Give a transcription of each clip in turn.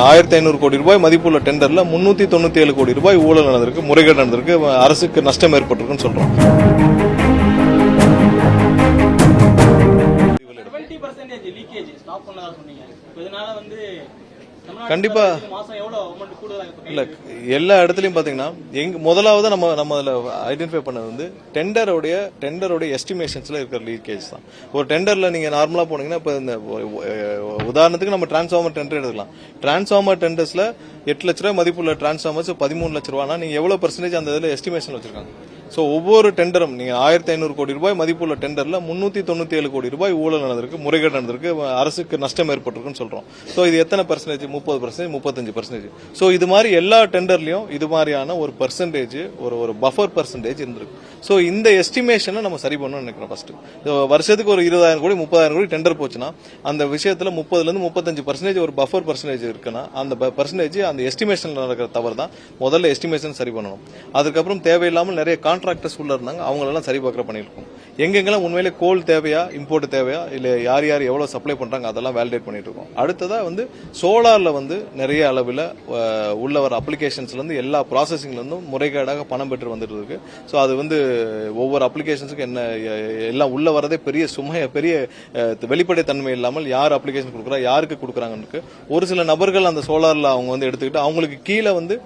1500 கோடி ரூபாய் மதிப்புள்ள டெண்டர்ல 397 கோடி ரூபாய் ஊழல் நடந்திருக்கு, முறைகேடு நடந்திருக்கு, அரசுக்கு நஷ்டம் ஏற்பட்டிருக்குன்னு சொல்றோம். கண்டிப்பா இல்ல, எல்லா இடத்துலயும் பாத்தீங்கன்னா முதலாவது நம்ம ஐடென்டிஃபை பண்ணது வந்து டெண்டருடைய எஸ்டிமேஷன்ஸ்ல இருக்கிற லீக்கேஜ் தான். ஒரு டெண்டர்ல நீங்க நார்மலா போனீங்கன்னா இப்ப இந்த உதாரணத்துக்கு நம்ம டிரான்ஸ்ஃபார்மர் டெண்டர் எடுக்கலாம். டிரான்ஸ்ஃபார்மர் டெண்டர்ஸ்ல 8 லட்ச ரூபாய் மதிப்புள்ள டிரான்ஸ்ஃபார்மர்ஸ் 13 லட்ச ரூபாய்னா நீங்க எவ்வளவு பெர்சன்டேஜ் அந்த இதுல எஸ்டிமேஷன் வச்சிருக்காங்க. சோ ஒவ்வொரு டெண்டரும் நீங்க 1500 கோடி ரூபாய் மதிப்புள்ள டெண்டர்ல 397 கோடி ரூபாய் ஊழல் நடந்திருக்கு, முறைகேடு நடந்திருக்கு, அரசுக்கு நஷ்டம் ஏற்பட்டிருக்குன்னு சொல்றோம். சோ இது எத்தனை பெர்சன்டேஜ்? 30%, 35%. சோ இது மாதிரி எல்லா டெண்டர்லயும் இது மாதிரியான ஒரு பெர்சன்டேஜ், ஒரு பஃபர் பெர்சன்டேஜ் இருந்திருக்கு. சோ இந்த எஸ்டிமேஷனை நம்ம சரி பண்ணணும்னு நினைக்கிறோம். ஃபர்ஸ்ட் வருஷத்துக்கு ஒரு 20,000 கோடி 30,000 கோடி டெண்டர் போச்சுன்னா அந்த விஷயத்துல 30ல இருந்து 35% ஒரு பஃபர் பெர்சன்டேஜ் இருக்குன்னா அந்த பெர்சன்டேஜ் அந்த எஸ்டிமேஷன்ல நடக்கிற தவறு தான். முதல்ல எஸ்டிமேஷன் சரி பண்ணணும். அதுக்கப்புறம் தேவையில்லாமல் நிறைய கான்ட்ராக்டர்ஸ் உள்ள இருந்தாங்க, அவங்களெல்லாம் சரி பார்க்கற பண்ணிருக்கோம். எங்கெங்கெல்லாம் உண்மையிலே கோல் தேவையா, இம்போர்ட் தேவையா, இல்ல யார் எவ்வளவு சப்ளை பண்றாங்க அதெல்லாம் வேலிடேட் பண்ணிட்டு இருக்கோம். அடுத்ததா வந்து சோலார்ல வந்து நிறைய அளவில் உள்ள வர அப்ளிகேஷன்ஸ்ல இருந்து எல்லா ப்ராசஸிங்ல இருந்தும் முறைகேடாக பணம் பெற்று வந்துட்டு இருக்கு. சோ அது வந்து ஒவ்வொரு அப்ளிகேஷன்ஸுக்கு என்ன எல்லாம் உள்ள வரதே பெரிய பெரிய வெளிப்படை தன்மை இல்லாமல் யார் அப்ளிகேஷன் கொடுக்குறா, யாருக்கு கொடுக்குறாங்க. ஒரு சில நபர்கள் அந்த சோலார்ல அவங்க வந்து எடுத்துக்கிட்டு அவங்களுக்கு கீழே வந்து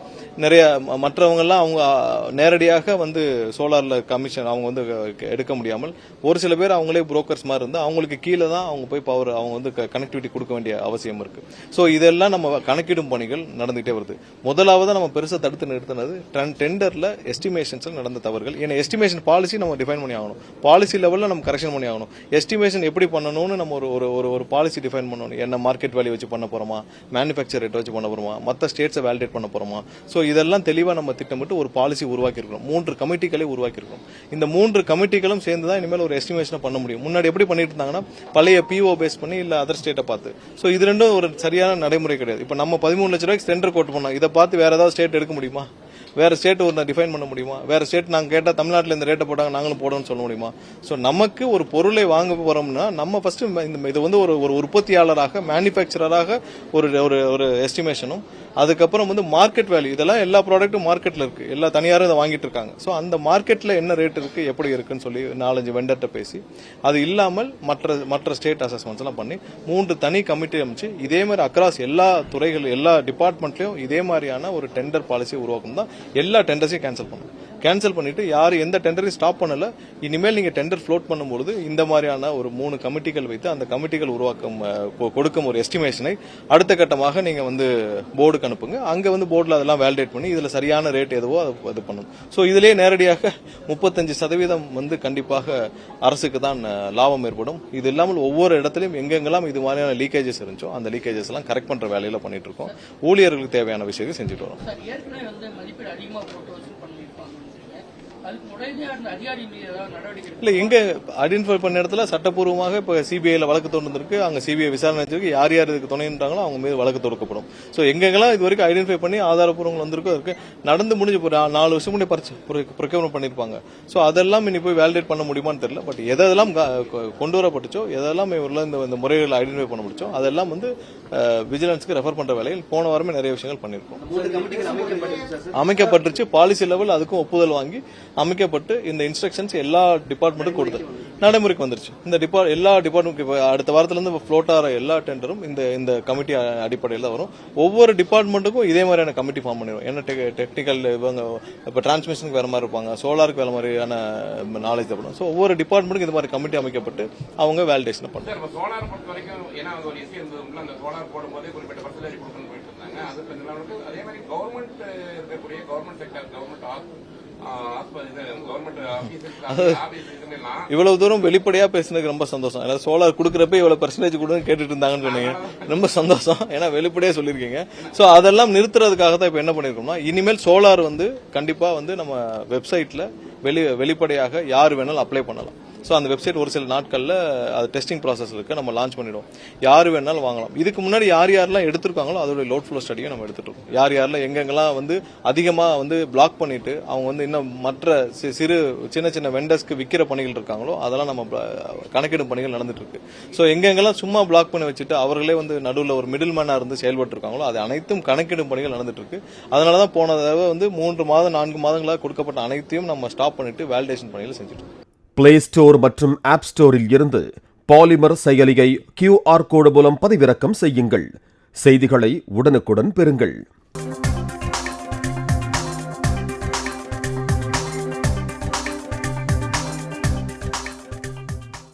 நிறைய மற்றவங்க எல்லாம் அவங்க நேரடியாக வந்து சோலார்ல கமிஷன் அவங்க வந்து எடுக்க முடியாமல் ஒரு சில பேர் அவங்களே புரோக்கர்ஸ் மாதிரி இருந்து அவங்களுக்கு கீழே தான் அவங்க போய் பவர் அவங்க வந்து கனெக்டிவிட்டி கொடுக்க வேண்டிய அவசியம் இருக்கு. சோ இதெல்லாம் நம்ம கணக்கிடும் பணிகள் நடந்துகிட்டே வருது. முதலாவது நம்ம பெருசா தடுத்து நிறுத்தினது டெண்டர்ல எஸ்டிமேஷன்ஸ் நடந்த தவறுகள். ஏன்னா எஸ்டிமேஷன் பாலிசி நம்ம டிஃபைன் பண்ணி ஆகணும், பாலிசி லெவல்ல நம்ம கரெக்ஷன் பண்ணி ஆகணும். எஸ்டிமேஷன் எப்படி பண்ணணும்னு நம்ம ஒரு பாலிசி டிஃபைன் பண்ணணும். என்ன மார்க்கெட் வேல்யூ வச்சு பண்ண போறோமா, மேனுஃபேக்சர் ரேட் வச்சு பண்ண போறோமா, மற்ற ஸ்டேட்ஸை வேலிடேட் பண்ண போறோமா. சோ இதெல்லாம் தெளிவா நம்ம திட்டமிட்டு ஒரு பாலிசி உருவாக்கி இருக்கோம். 3 கமிட்டிகளை உருவாக்கி இருக்கோம். இந்த 3 கமிட்டிகளும் சேர்ந்து தான் இனிமேல் ஒரு எஸ்டிமேஷன் பண்ண முடியும். முன்னாடி எப்படி பண்ணிட்டு இருந்தாங்கன்னா பழைய பிஓ பேஸ் பண்ணி இல்ல அதர் ஸ்டேட்டை பார்த்து. சோ இது ரெண்டும் ஒரு சரியான நடைமுறை கிடையாது. இப்ப நம்ம 13 லட்சம் ரூபாய்க்கு டெண்டர் கோட் பண்ணோம், இதை பார்த்து வேற ஏதாவது ஸ்டேட் எடுக்க முடியுமா? வேற ஸ்டேட் ஒரு டிஃபைன் பண்ண முடியுமா? வேற ஸ்டேட் நாங்க கேட்டா தமிழ்நாட்டில் இந்த ரேட்டை போட்டாங்க நாங்களும் போடணும்னு சொல்ல முடியுமா? சோ நமக்கு ஒரு பொருளை வாங்க போறோம்னா நம்ம ஃபர்ஸ்ட் இது வந்து ஒரு உற்பத்தியாளராக மேனுஃபேக்சரராக ஒரு எஸ்டிமேஷனும் அதுக்கப்புறம் வந்து மார்க்கெட் வேல்யூ, இதெல்லாம் எல்லா ப்ராடக்ட்டும் மார்க்கெட்ல இருக்கு, எல்லா தனியாரும் இதை வாங்கிட்டு இருக்காங்க. சோ அந்த மார்க்கெட்ல என்ன ரேட் இருக்கு, எப்படி இருக்குன்னு சொல்லி 4-5 வெண்டர்ட்ட பேசி அது இல்லாமல் மற்ற ஸ்டேட் அசஸ்மெண்ட்ஸ் எல்லாம் பண்ணி 3 தனி கமிட்டி அமைச்சு இதே மாதிரி அக்ராஸ் எல்லா துறைகள் எல்லா டிபார்ட்மெண்ட்லயும் இதே மாதிரியான ஒரு டெண்டர் பாலிசியை உருவாக்கும் தான். எல்லா டெண்டர்ஸையும் கேன்சல் பண்ணிட்டு யாரு எந்த டெண்டரையும் ஸ்டாப் பண்ணல. இனிமேல் நீங்க டெண்டர் ஃப்ளோட் பண்ணும்போது இந்த மாதிரியான ஒரு 3 கமிட்டிகள் வைத்து அந்த கமிட்டிகள் கொடுக்கும் ஒரு எஸ்டிமேஷனை அடுத்த கட்டமாக நீங்க வந்து போர்டுக்கு அனுப்புங்க. அங்க வந்து போர்டுல அதெல்லாம் வேலிடேட் பண்ணி இதுல சரியான ரேட் எதுவோ அது பண்ணணும். சோ இதுலயே நேரடியாக 35% வந்து கண்டிப்பாக அரசுக்கு தான் லாபம் ஏற்படும். இது இல்லாமல் ஒவ்வொரு இடத்திலும் எங்கெங்கெல்லாம் இது மாதிரியான லீக்கேஜஸ் இருந்துச்சோ அந்த லீக்கேஜஸ் எல்லாம் கரெக்ட் பண்ற வேலையில பண்ணிட்டு இருக்கோம். ஊழியர்களுக்கு தேவையான விஷயத்தை செஞ்சுட்டு வரோம். இல்ல எங்க ஐடென்டிஃபை பண்ண இடத்துல சட்டப்பூர்வமாக இப்ப சிபிஐல வழக்கு தொடர்ந்திருக்கு. அங்க சிபிஐ விசாரணை யார் இதுக்கு துணைன்றாங்களோ அவங்க மீது வழக்கு தொடுக்கப்படும். சோ எங்கெல்லாம் இது வரைக்கும் ஐடென்டிஃபை பண்ணி ஆதாரப்பூர்வங்கள் வந்திருக்கோ இருக்கு நடந்து முடிஞ்சு 4 வருஷம் முன்னே ப்ரொக்யூர்மெண்ட் பண்ணிருப்பாங்க. சோ அதெல்லாம் இனி போய் வேலிடேட் பண்ண முடியுமான்னு தெரியல. பட் எதெல்லாம் கொண்டு வரப்பட்டுச்சோ எதெல்லாம் இந்த முறைகளை ஐடென்டிஃபை பண்ண முடிச்சோ அதெல்லாம் வந்து விஜிலன்ஸ்க்கு ரெஃபர் பண்ற வேலையில் போன வாரமே நிறைய விஷயங்கள் பண்ணிருக்கோம். அமைக்கப்பட்டுருச்சு, பாலிசி லெவல் அதுக்கும் ஒப்புதல் வாங்கி அமைக்கப்பட்டு இந்த இன்ஸ்ட்ரக்ஷன்ஸ் எல்லா டிபார்ட்மெண்ட்டும் கொடுத்து நடைமுறைக்கு வந்துருச்சு. இந்த எல்லா டிபார்ட்மெண்ட் அடுத்த வாரத்துல இருந்து ஃப்ளோட் ஆகிற எல்லா டெண்டரும் இந்த கமிட்டி அடிப்படையில் தான் வரும். ஒவ்வொரு டிபார்ட்மெண்ட்டுக்கும் இதே மாதிரியான கமிட்டி ஃபார்ம் பண்ணிடுவோம். ஏன்னா டெக்னிக்கல் இவங்க இப்ப டிரான்ஸ்மிஷனுக்கு வேற மாதிரி இருப்பாங்க, சோலாருக்கு வேற மாதிரியான நாலேஜ் தேவைப்படும். ஸோ ஒவ்வொரு டிபார்ட்மெண்ட்டுக்கு இந்த மாதிரி கமிட்டி அமைக்கப்பட்டு அவங்க வேலிடேஷன் பண்ணுவாங்க. இவ்வளவு தூரம் வெளிப்படையா பேசினதுக்கு ரொம்ப சந்தோஷம். ஏன்னா சோலார் கொடுக்கறப்ப இவ்வளவு பெர்சன்டேஜ் கொடுன்னு கேட்டுட்டு இருந்தாங்கன்னு சொன்னீங்க, ரொம்ப சந்தோஷம். ஏன்னா வெளிப்படையா சொல்லிருக்கீங்க. சோ அதெல்லாம் நிறுத்துறதுக்காக தான் இப்ப என்ன பண்ணிருக்கோம்னா இனிமேல் சோலார் வந்து கண்டிப்பா வந்து நம்ம வெப்சைட்ல வெளிப்படையாக யார் வேணாலும் அப்ளை பண்ணலாம். ஸோ அந்த வெப்சைட் ஒரு சில நாட்களில் அது டெஸ்டிங் ப்ராசஸ் இருக்கு, நம்ம லான்ச் பண்ணிடுவோம். யார் வேணாலும் வாங்கலாம். இதுக்கு முன்னாடி யார் யாரெல்லாம் எடுத்திருக்காங்களோ அதோட லோட் ஃப்ளோ ஸ்டடியும் நம்ம எடுத்துட்டு இருக்கோம். யார் யாரெல்லாம் எங்கெங்கெல்லாம் வந்து அதிகமாக வந்து பிளாக் பண்ணிட்டு அவங்க வந்து இன்னும் மற்ற சிறு சின்ன சின்ன வெண்டர்ஸ்க்கு விற்கிற பணிகள் இருக்காங்களோ அதெல்லாம் நம்ம கணக்கிடும் பணிகள் நடந்துட்டு இருக்கு. ஸோ எங்கெங்கெல்லாம் சும்மா பிளாக் பண்ணி வச்சுட்டு அவர்களே வந்து நடுவில் ஒரு மிடில் மேனா இருந்து செயல்பட்டு இருக்காங்களோ அது அனைத்தும் கணக்கிடும் பணிகள் நடந்துட்டு இருக்கு. அதனாலதான் போன தடவை வந்து 3 மாதம் 4 மாதங்களாக கொடுக்கப்பட்ட அனைத்தையும் நம்ம ஸ்டாப் பண்ணிட்டு வேலிடேஷன் பணிகள் செஞ்சுட்டு இருக்கோம். பிளே ஸ்டோர் மற்றும் ஆப் ஸ்டோரில் இருந்து பாலிமர் செயலியை QR கோடு மூலம் பதிவிறக்கம் செய்யுங்கள். செய்திகளை உடனுக்குடன் பெறுங்கள்.